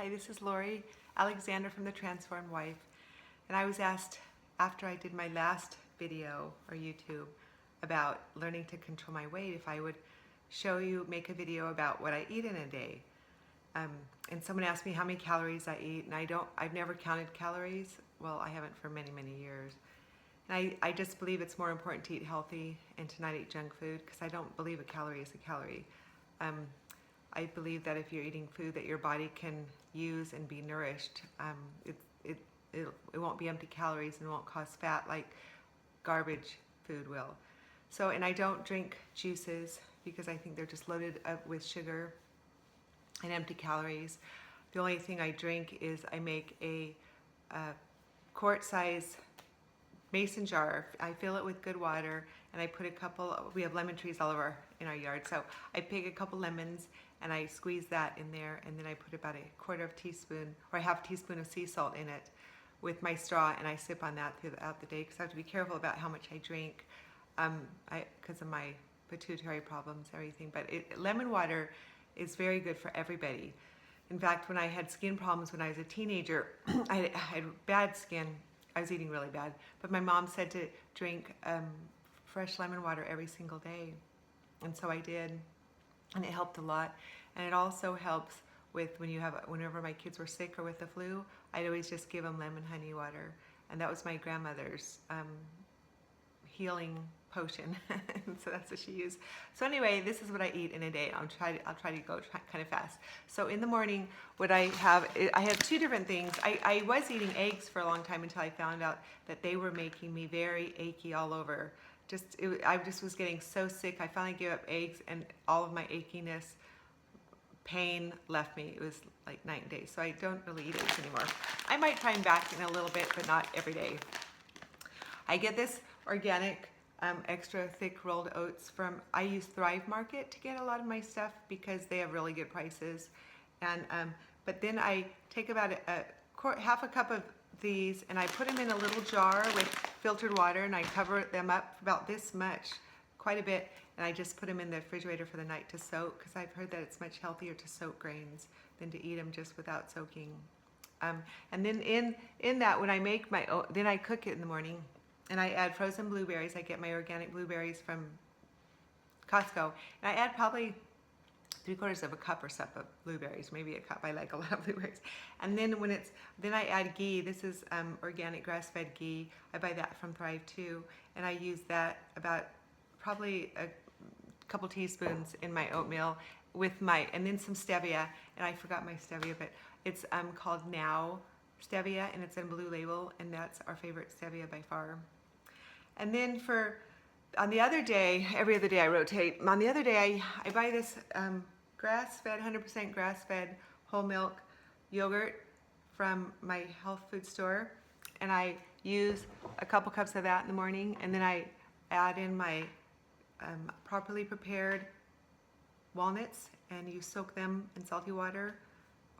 Hi, this is Lori Alexander from The Transformed Wife, and I was asked after I did my last video or YouTube about learning to control my weight if I would make a video about what I eat in a day. And someone asked me how many calories I eat, and I've never counted calories. Well, I haven't for many, many years. And I just believe it's more important to eat healthy and to not eat junk food, because I don't believe a calorie is a calorie. I believe that if you're eating food that your body can use and be nourished, it won't be empty calories and won't cause fat like garbage food will. So, and I don't drink juices because I think they're just loaded up with sugar and empty calories. The only thing I drink is I make a quart-size mason jar. I fill it with good water, and I put we have lemon trees all over in our yard, so I pick a couple lemons and I squeeze that in there, and then I put about a quarter of a teaspoon or a half teaspoon of sea salt in it with my straw, and I sip on that throughout the day because I have to be careful about how much I drink because of my pituitary problems and everything. But lemon water is very good for everybody. In fact, when I had skin problems when I was a teenager, I had bad skin. I was eating really bad, but my mom said to drink fresh lemon water every single day, and so I did, and it helped a lot. And it also helps with whenever my kids were sick or with the flu, I'd always just give them lemon honey water, and that was my grandmother's healing potion. So that's what she used. So anyway, this is what I eat in a day. I'll try to go kind of fast. So in the morning, what I have two different things. I was eating eggs for a long time until I found out that they were making me very achy all over. I just was getting so sick. I finally gave up eggs, and all of my achiness, pain left me. It was like night and day. So I don't really eat eggs anymore. I might try them back in a little bit, but not every day. I get this organic extra thick rolled oats I use Thrive Market to get a lot of my stuff because they have really good prices. And but then I take about half a cup of these, and I put them in a little jar with filtered water, and I cover them up about this much, quite a bit, and I just put them in the refrigerator for the night to soak, because I've heard that it's much healthier to soak grains than to eat them just without soaking. And then in that, when I make then I cook it in the morning, and I add frozen blueberries. I get my organic blueberries from Costco, and I add probably 3/4 of a cup or so of blueberries, maybe a cup. I like a lot of blueberries. And then then I add ghee. This is organic grass-fed ghee. I buy that from Thrive too, and I use that about probably a couple teaspoons in my oatmeal and then some stevia. And I forgot my stevia, but it's called Now Stevia, and it's in Blue Label, and that's our favorite stevia by far. And then on the other day, every other day I rotate. On the other day, I buy this grass-fed, 100% grass-fed whole milk yogurt from my health food store, and I use a couple cups of that in the morning, and then I add in my properly prepared walnuts, and you soak them in salty water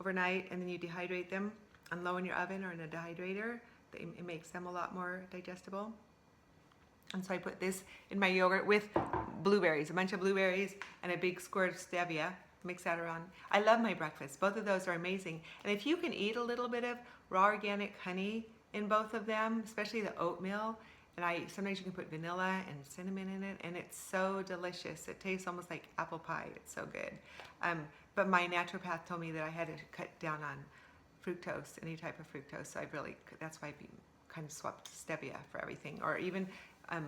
overnight, and then you dehydrate them on low in your oven or in a dehydrator. It makes them a lot more digestible. And so I put this in my yogurt with blueberries, a bunch of blueberries and a big squirt of stevia. Mix that around. I love my breakfast. Both of those are amazing. And if you can eat a little bit of raw organic honey in both of them, especially the oatmeal, and sometimes you can put vanilla and cinnamon in it, and it's so delicious. It tastes almost like apple pie. It's so good. But my naturopath told me that I had to cut down on fructose, any type of fructose. So that's why I kind of swapped stevia for everything. Or even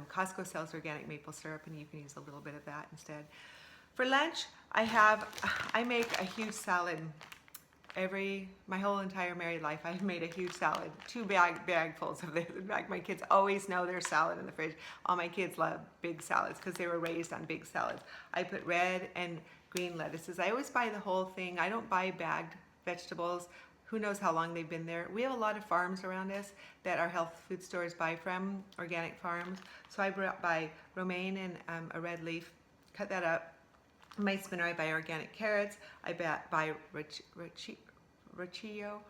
Costco sells organic maple syrup, and you can use a little bit of that instead. For lunch, I make a huge salad. My whole entire married life, I've made a huge salad. 2 bagfuls of this. In fact, my kids always know there's salad in the fridge. All my kids love big salads because they were raised on big salads. I put red and green lettuces. I always buy the whole thing. I don't buy bagged vegetables. Who knows how long they've been there. We have a lot of farms around us that our health food stores buy from, organic farms. So I buy romaine and a red leaf, cut that up. In my spinner, I buy organic carrots. I buy radicchio,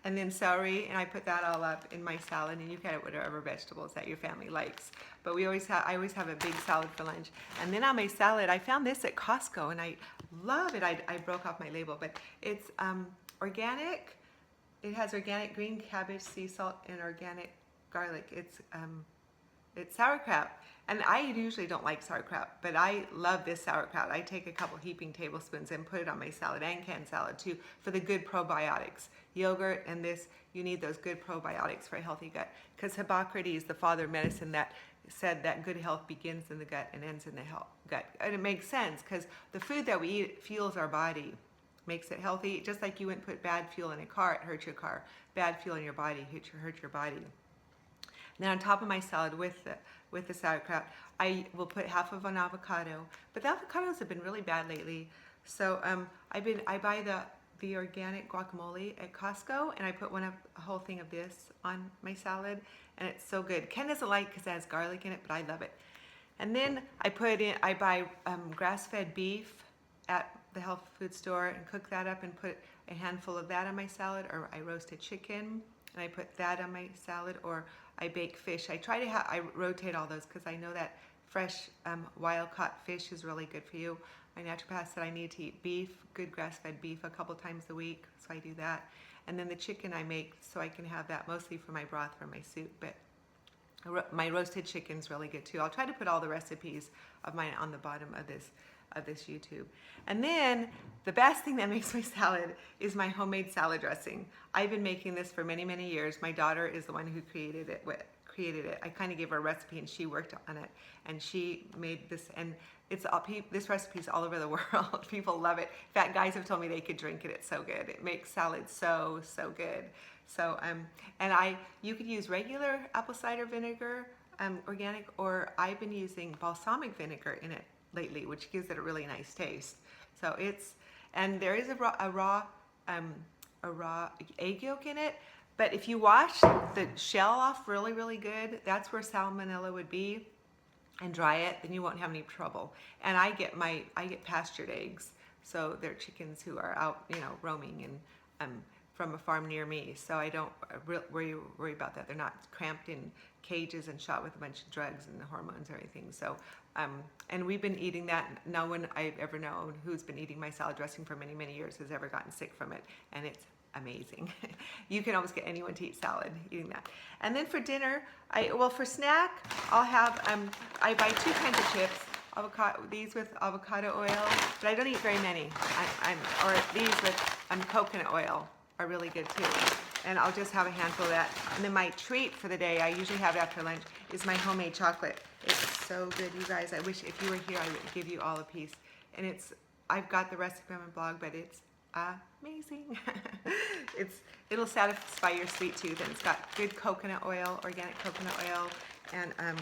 and then celery, and I put that all up in my salad, and you can add whatever vegetables that your family likes. But I always have a big salad for lunch. And then on my salad, I found this at Costco, and love it. I broke off my label, but it's organic. It has organic green cabbage, sea salt, and organic garlic. It's sauerkraut, and I usually don't like sauerkraut, but I love this sauerkraut. I take a couple heaping tablespoons and put it on my salad and canned salad too for the good probiotics. Yogurt and this, you need those good probiotics for a healthy gut, because Hippocrates, the father of medicine, that said that good health begins in the gut and ends in the gut. And it makes sense because the food that we eat fuels our body, makes it healthy. Just like you wouldn't put bad fuel in a car, it hurts your car. Bad fuel in your body hurt your body. Now on top of my salad with the sauerkraut, I will put half of an avocado. But the avocados have been really bad lately, so I buy the organic guacamole at Costco, and I put a whole thing of this on my salad, and it's so good. Ken doesn't like because it has garlic in it, but I love it. And then I buy grass-fed beef at the health food store and cook that up and put a handful of that on my salad, or I roast a chicken and I put that on my salad, or I bake fish. I rotate all those because I know that fresh wild-caught fish is really good for you. My naturopath said I need to eat beef, good grass-fed beef, a couple times a week, so I do that. And then the chicken I make so I can have that mostly for my broth for my soup, but my roasted chicken's really good too. I'll try to put all the recipes of mine on the bottom of this YouTube. And then the best thing that makes my salad is my homemade salad dressing. I've been making this for many, many years. My daughter is the one who created it. I kind of gave her a recipe and she worked on it, and she made this, and this recipe is all over the world. People love it. In fact, guys have told me they could drink it. It's so good. It makes salad so good. So you could use regular apple cider vinegar, organic, or I've been using balsamic vinegar in it lately, which gives it a really nice taste. So and there is a raw egg yolk in it, but if you wash the shell off really, really good, that's where salmonella would be, and dry it, then you won't have any trouble. And I get pastured eggs, so they're chickens who are out, roaming and from a farm near me, so I don't worry about that. They're not cramped in cages and shot with a bunch of drugs and the hormones and everything. So, and we've been eating that. No one I've ever known who's been eating my salad dressing for many, many years has ever gotten sick from it, and it's amazing. You can almost get anyone to eat salad eating that. And then for dinner, for snack, I'll have, I buy 2 kinds of chips. These with avocado oil, but I don't eat very many. Or these with coconut oil are really good too. And I'll just have a handful of that. And then my treat for the day, I usually have after lunch, is my homemade chocolate. It's so good, you guys. I wish if you were here, I would give you all a piece. And I've got the recipe on my blog, but it's amazing. It'll satisfy your sweet tooth, and it's got good coconut oil, organic coconut oil, and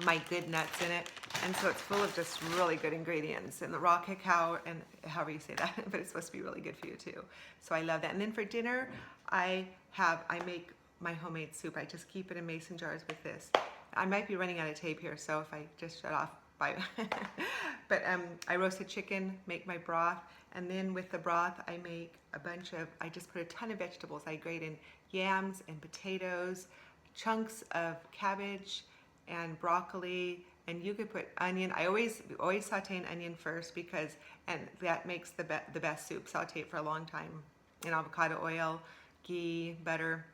my good nuts in it. And so it's full of just really good ingredients, and the raw cacao, and however you say that, but it's supposed to be really good for you too. So I love that. And then for dinner, I make my homemade soup. I just keep it in mason jars with this. I might be running out of tape here, so if I just shut off, bye. But I roasted chicken, make my broth, and then with the broth, I make I just put a ton of vegetables. I grate in yams and potatoes, chunks of cabbage and broccoli, and you could put onion. I always saute an onion first and that makes the best soup. Saute it for a long time in avocado oil, ghee, butter.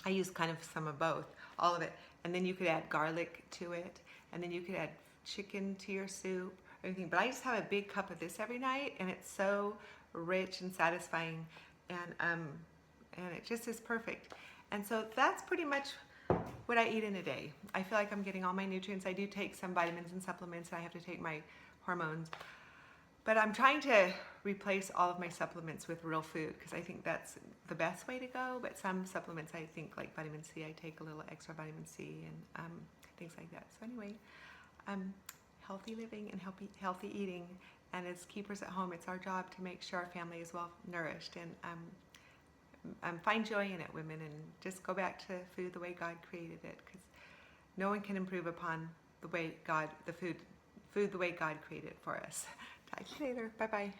I use kind of some of both, all of it. And then you could add garlic to it, and then you could add chicken to your soup, everything. But I just have a big cup of this every night, and it's so rich and satisfying, and it just is perfect. And so that's pretty much what I eat in a day. I feel like I'm getting all my nutrients. I do take some vitamins and supplements, and I have to take my hormones. But I'm trying to replace all of my supplements with real food, because I think that's the best way to go. But some supplements, I think, like vitamin C, I take a little extra vitamin C and things like that. So anyway, healthy living and healthy eating. And as keepers at home, it's our job to make sure our family is well nourished, and find joy in it, women, and just go back to food the way God created it, because no one can improve upon the way food the way God created it for us. Talk to you later. Bye-bye.